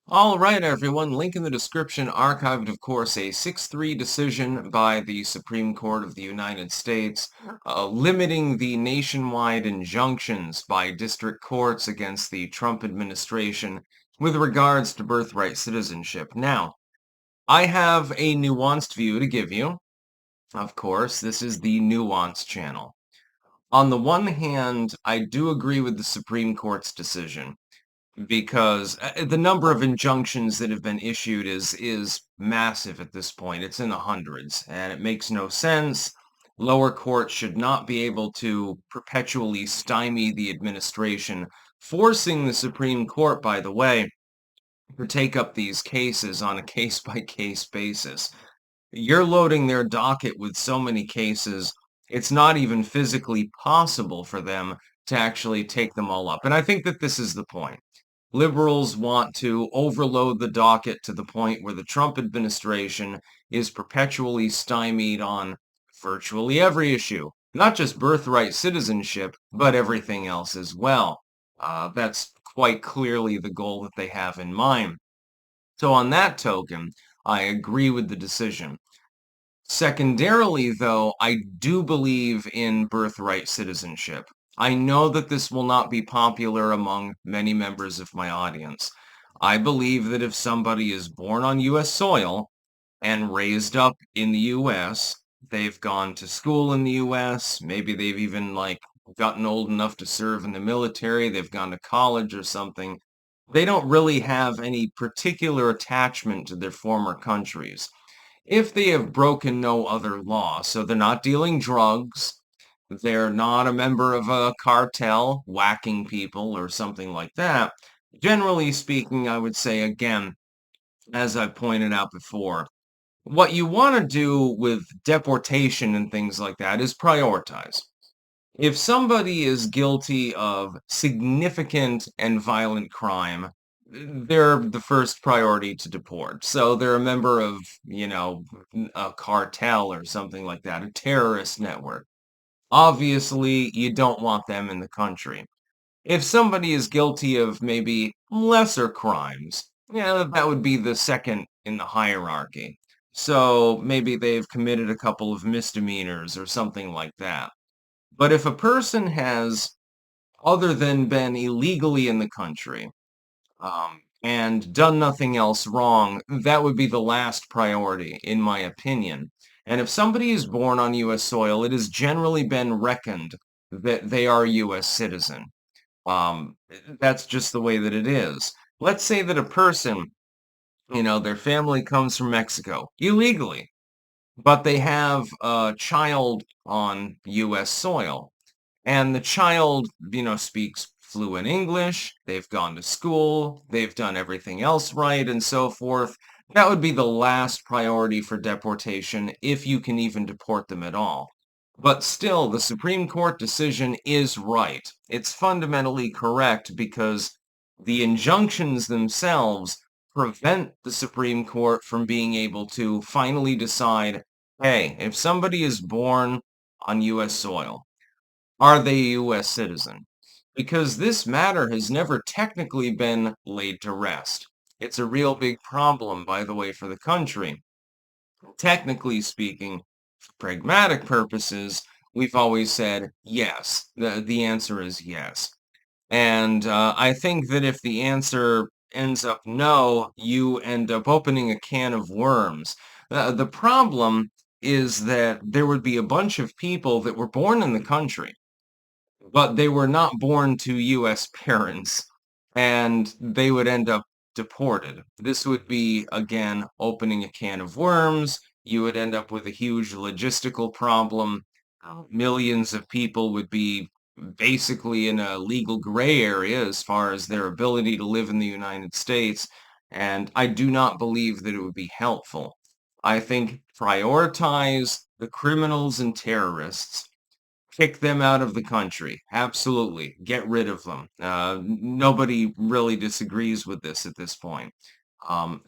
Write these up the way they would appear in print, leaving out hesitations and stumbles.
All right, everyone. Link in the description. Archived, of course, a 6-3 decision by the Supreme Court of the United States, limiting the nationwide injunctions by district courts against the Trump administration with regards to birthright citizenship. Now, I have a nuanced view to give you. Of course, this is the Nuance channel. On the one hand, I do agree with the Supreme Court's decision because the number of injunctions that have been issued is massive at this point. It's in the hundreds, and it makes no sense. Lower courts should not be able to perpetually stymie the administration, forcing the Supreme Court, by the way, to take up these cases on a case-by-case basis. You're loading their docket with so many cases, it's not even physically possible for them to actually take them all up. And I think that this is the point. Liberals want to overload the docket to the point where the Trump administration is perpetually stymied on virtually every issue, not just birthright citizenship, but everything else as well. That's quite clearly the goal that they have in mind. So on that token, I agree with the decision. Secondarily, though, I do believe in birthright citizenship. I know that this will not be popular among many members of my audience. I believe that if somebody is born on U.S. soil and raised up in the U.S., they've gone to school in the U.S., maybe they've even gotten old enough to serve in the military, they've gone to college or something, they don't really have any particular attachment to their former countries if they have broken no other law. So they're not dealing drugs, they're not a member of a cartel whacking people or something like that. Generally speaking, I would say, again, as I pointed out before, what you want to do with deportation and things like that is prioritize. If somebody is guilty of significant and violent crime, they're the first priority to deport. So they're a member of, a cartel or something like that, a terrorist network. Obviously, you don't want them in the country. If somebody is guilty of maybe lesser crimes, yeah, that would be the second in the hierarchy. So maybe they've committed a couple of misdemeanors or something like that. But if a person has, other than been illegally in the country, and done nothing else wrong, that would be the last priority, in my opinion. And if somebody is born on U.S. soil, it has generally been reckoned that they are a U.S. citizen. That's just the way that it is. Let's say that a person, their family comes from Mexico illegally, but they have a child on U.S. soil. And the child, speaks fluent English, they've gone to school, they've done everything else right, and so forth. That would be the last priority for deportation, if you can even deport them at all. But still, the Supreme Court decision is right. It's fundamentally correct because the injunctions themselves prevent the Supreme Court from being able to finally decide, hey, if somebody is born on U.S. soil, are they a U.S. citizen? Because this matter has never technically been laid to rest. It's a real big problem, by the way, for the country. Technically speaking, for pragmatic purposes, we've always said yes. The answer is yes. And I think that if the answer ends up no, you end up opening a can of worms. The problem is that there would be a bunch of people that were born in the country, but they were not born to U.S. parents, and they would end up deported. This would be, again, opening a can of worms. You would end up with a huge logistical problem. Millions of people would be basically in a legal gray area as far as their ability to live in the United States, and I do not believe that it would be helpful. I think prioritize the criminals and terrorists, kick them out of the country. Absolutely. Get rid of them. Nobody really disagrees with this at this point.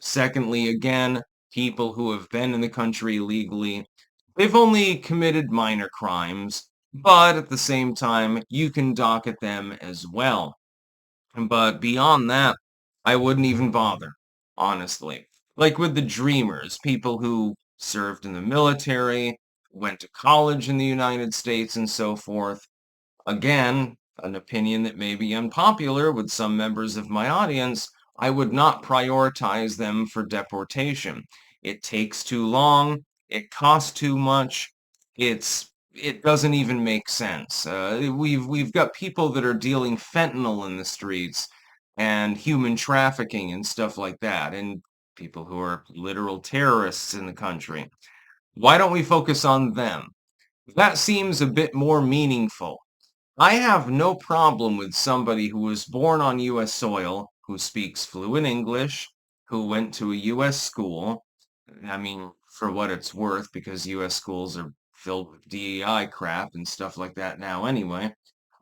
Secondly, again, people who have been in the country illegally, they've only committed minor crimes, but at the same time, you can docket them as well. But beyond that, I wouldn't even bother. honestly. Like with the dreamers, people who served in the military, went to college in the United States, and so forth. Again, an opinion that may be unpopular with some members of my audience, I would not prioritize them for deportation. It takes too long, it costs too much, it doesn't even make sense. We've got people that are dealing fentanyl in the streets and human trafficking and stuff like that, and people who are literal terrorists in the country. Why don't we focus on them? That seems a bit more meaningful. I have no problem with somebody who was born on U.S. soil, who speaks fluent English, who went to a U.S. school. I mean, for what it's worth, because U.S. schools are filled with DEI crap and stuff like that now anyway,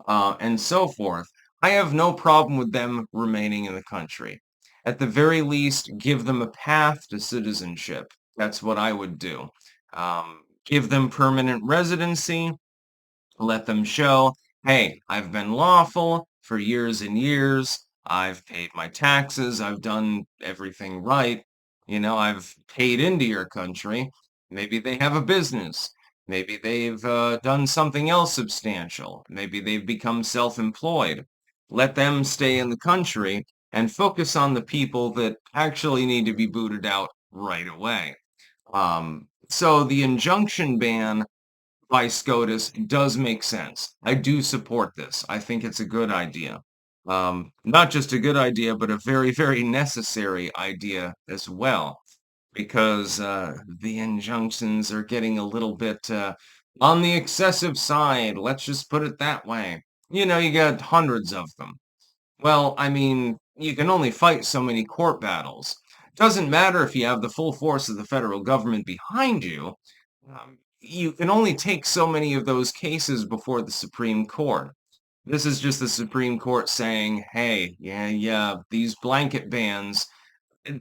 and so forth. I have no problem with them remaining in the country. At the very least, give them a path to citizenship. That's what I would do. Give them permanent residency, let them show, hey, I've been lawful for years and years. I've paid my taxes. I've done everything right. I've paid into your country. Maybe they have a business. Maybe they've done something else substantial. Maybe they've become self-employed. Let them stay in the country and focus on the people that actually need to be booted out right away. So the injunction ban by SCOTUS does make sense. I do support this. I think it's a good idea. Not just a good idea, but a very, very necessary idea as well, because the injunctions are getting a little bit on the excessive side. Let's just put it that way. You got hundreds of them. Well, I mean, you can only fight so many court battles. Doesn't matter if you have the full force of the federal government behind you. You can only take so many of those cases before the Supreme Court. This is just the Supreme Court saying, hey, yeah, these blanket bans,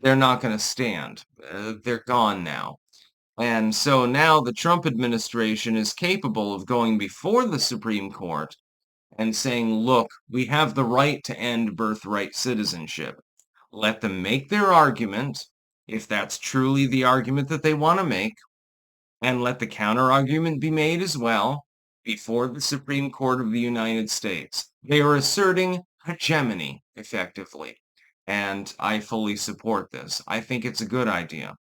they're not going to stand. They're gone now. And so now the Trump administration is capable of going before the Supreme Court and saying, look, we have the right to end birthright citizenship. Let them make their argument, if that's truly the argument that they want to make, and let the counter-argument be made as well before the Supreme Court of the United States. They are asserting hegemony, effectively, and I fully support this. I think it's a good idea.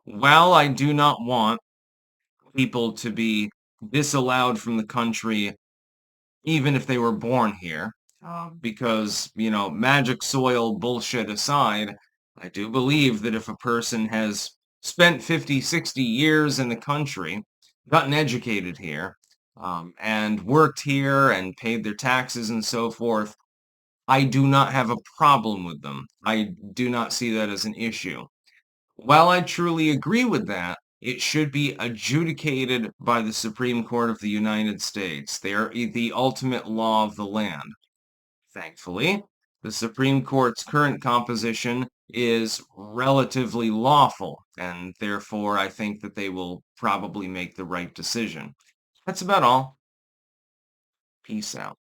While I do not want people to be disallowed from the country even if they were born here, because, magic soil bullshit aside, I do believe that if a person has spent 50, 60 years in the country, gotten educated here, and worked here and paid their taxes and so forth, I do not have a problem with them. I do not see that as an issue. While I truly agree with that, it should be adjudicated by the Supreme Court of the United States. They are the ultimate law of the land. Thankfully, the Supreme Court's current composition is relatively lawful, and therefore I think that they will probably make the right decision. That's about all. Peace out.